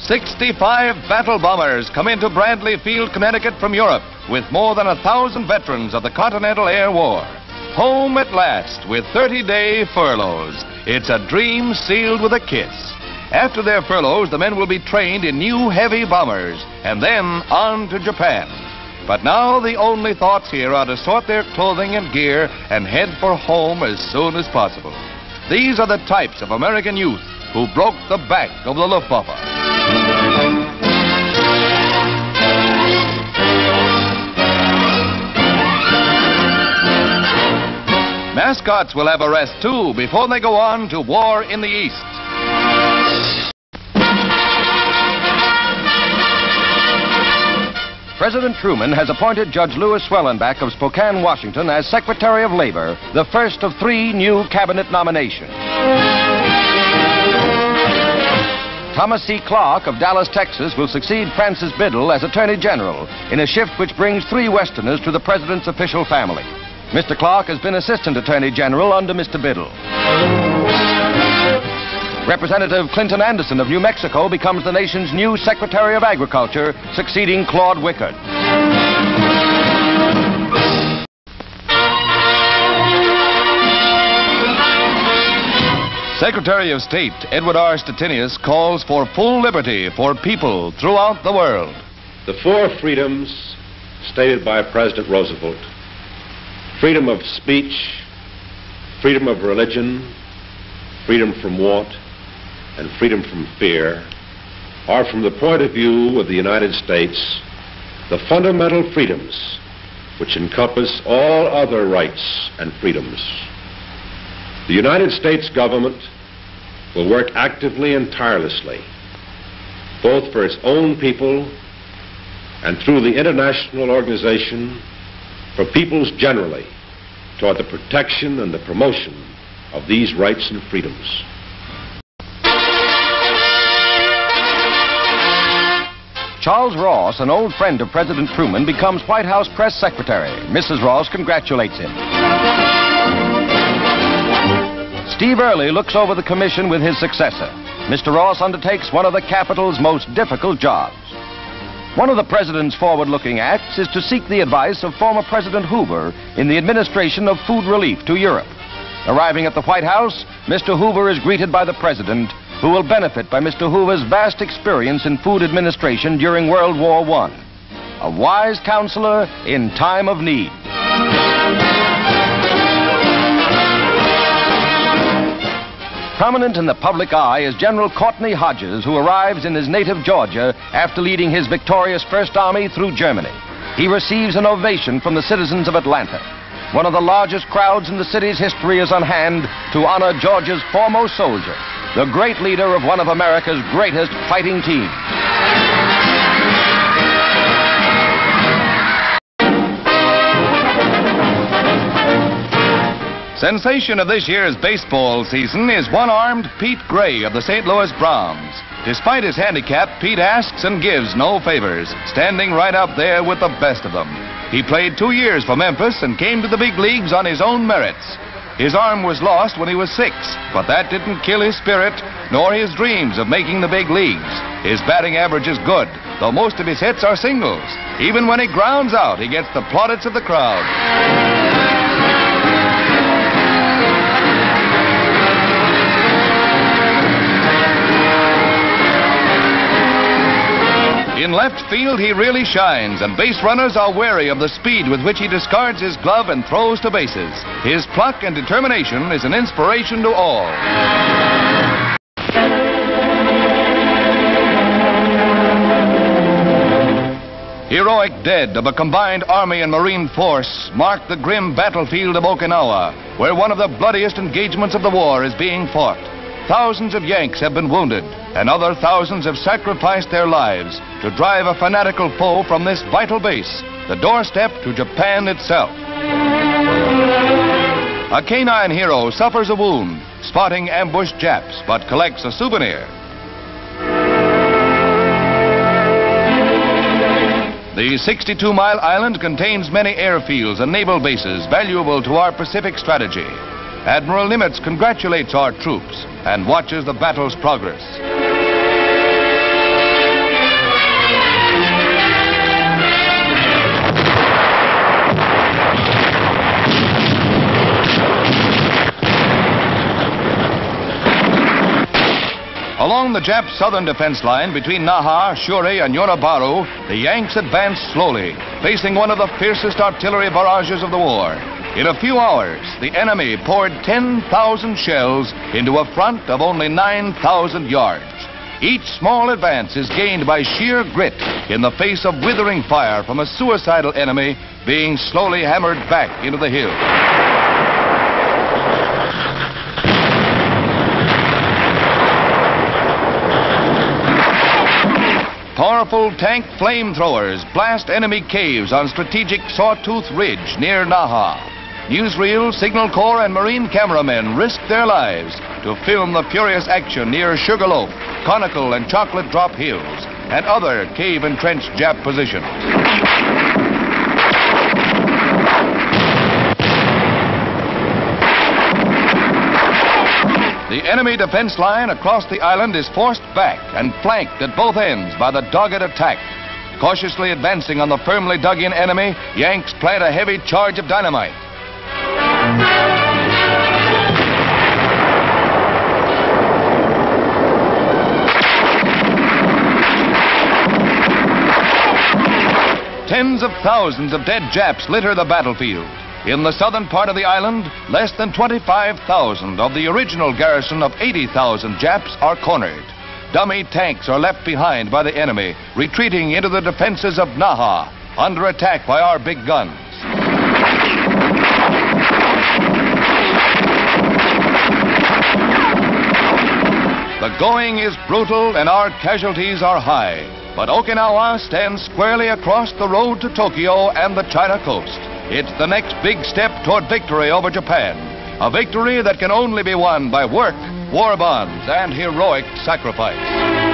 65 battle bombers come into Bradley Field, Connecticut from Europe with more than 1,000 veterans of the Continental Air War. Home at last with 30-day furloughs. It's a dream sealed with a kiss. After their furloughs, the men will be trained in new heavy bombers and then on to Japan. But now the only thoughts here are to sort their clothing and gear and head for home as soon as possible. These are the types of American youth who broke the back of the Luftwaffe. Mascots will have a rest, too, before they go on to war in the East. President Truman has appointed Judge Louis Swellenbach of Spokane, Washington, as Secretary of Labor, the first of 3 new cabinet nominations. Thomas C. Clark of Dallas, Texas, will succeed Francis Biddle as Attorney General in a shift which brings 3 Westerners to the President's official family. Mr. Clark has been Assistant Attorney General under Mr. Biddle. Representative Clinton Anderson of New Mexico becomes the nation's new Secretary of Agriculture, succeeding Claude Wickard. Secretary of State Edward R. Stettinius calls for full liberty for people throughout the world. The 4 freedoms stated by President Roosevelt: freedom of speech, freedom of religion, freedom from want, and freedom from fear, are, from the point of view of the United States, the fundamental freedoms which encompass all other rights and freedoms. The United States government will work actively and tirelessly, both for its own people and through the international organization for peoples generally, toward the protection and the promotion of these rights and freedoms. Charles Ross, an old friend of President Truman, becomes White House press secretary. Mrs. Ross congratulates him. Steve Early looks over the commission with his successor. Mr. Ross undertakes one of the Capitol's most difficult jobs. One of the president's forward-looking acts is to seek the advice of former President Hoover in the administration of food relief to Europe. Arriving at the White House, Mr. Hoover is greeted by the president, who will benefit by Mr. Hoover's vast experience in food administration during World War I. A wise counselor in time of need. Prominent in the public eye is General Courtney Hodges, who arrives in his native Georgia after leading his victorious First Army through Germany. He receives an ovation from the citizens of Atlanta. One of the largest crowds in the city's history is on hand to honor Georgia's foremost soldier, the great leader of one of America's greatest fighting teams. Sensation of this year's baseball season is one-armed Pete Gray of the St. Louis Browns. Despite his handicap, Pete asks and gives no favors, standing right up there with the best of them. He played 2 years for Memphis and came to the big leagues on his own merits. His arm was lost when he was 6, but that didn't kill his spirit nor his dreams of making the big leagues. His batting average is good, though most of his hits are singles. Even when he grounds out, he gets the plaudits of the crowd. In left field, he really shines, and base runners are wary of the speed with which he discards his glove and throws to bases. His pluck and determination is an inspiration to all. Heroic dead of a combined Army and Marine force mark the grim battlefield of Okinawa, where one of the bloodiest engagements of the war is being fought. Thousands of Yanks have been wounded, and other thousands have sacrificed their lives to drive a fanatical foe from this vital base, the doorstep to Japan itself. A canine hero suffers a wound, spotting ambushed Japs, but collects a souvenir. The 62-mile island contains many airfields and naval bases valuable to our Pacific strategy. Admiral Nimitz congratulates our troops and watches the battle's progress. Along the Jap southern defense line between Naha, Shuri, and Yonabaru, the Yanks advanced slowly, facing one of the fiercest artillery barrages of the war. In a few hours, the enemy poured 10,000 shells into a front of only 9,000 yards. Each small advance is gained by sheer grit in the face of withering fire from a suicidal enemy being slowly hammered back into the hill. Powerful tank flamethrowers blast enemy caves on strategic Sawtooth Ridge near Naha. Newsreel, Signal Corps, and Marine cameramen risked their lives to film the furious action near Sugarloaf, Conical, and Chocolate Drop Hills, and other cave-entrenched Jap positions. The enemy defense line across the island is forced back and flanked at both ends by the dogged attack. Cautiously advancing on the firmly dug-in enemy, Yanks plant a heavy charge of dynamite. Tens of thousands of dead Japs litter the battlefield. In the southern part of the island, less than 25,000 of the original garrison of 80,000 Japs are cornered. Dummy tanks are left behind by the enemy, retreating into the defenses of Naha, under attack by our big guns. The going is brutal and our casualties are high, but Okinawa stands squarely across the road to Tokyo and the China coast. It's the next big step toward victory over Japan, a victory that can only be won by work, war bonds, and heroic sacrifice.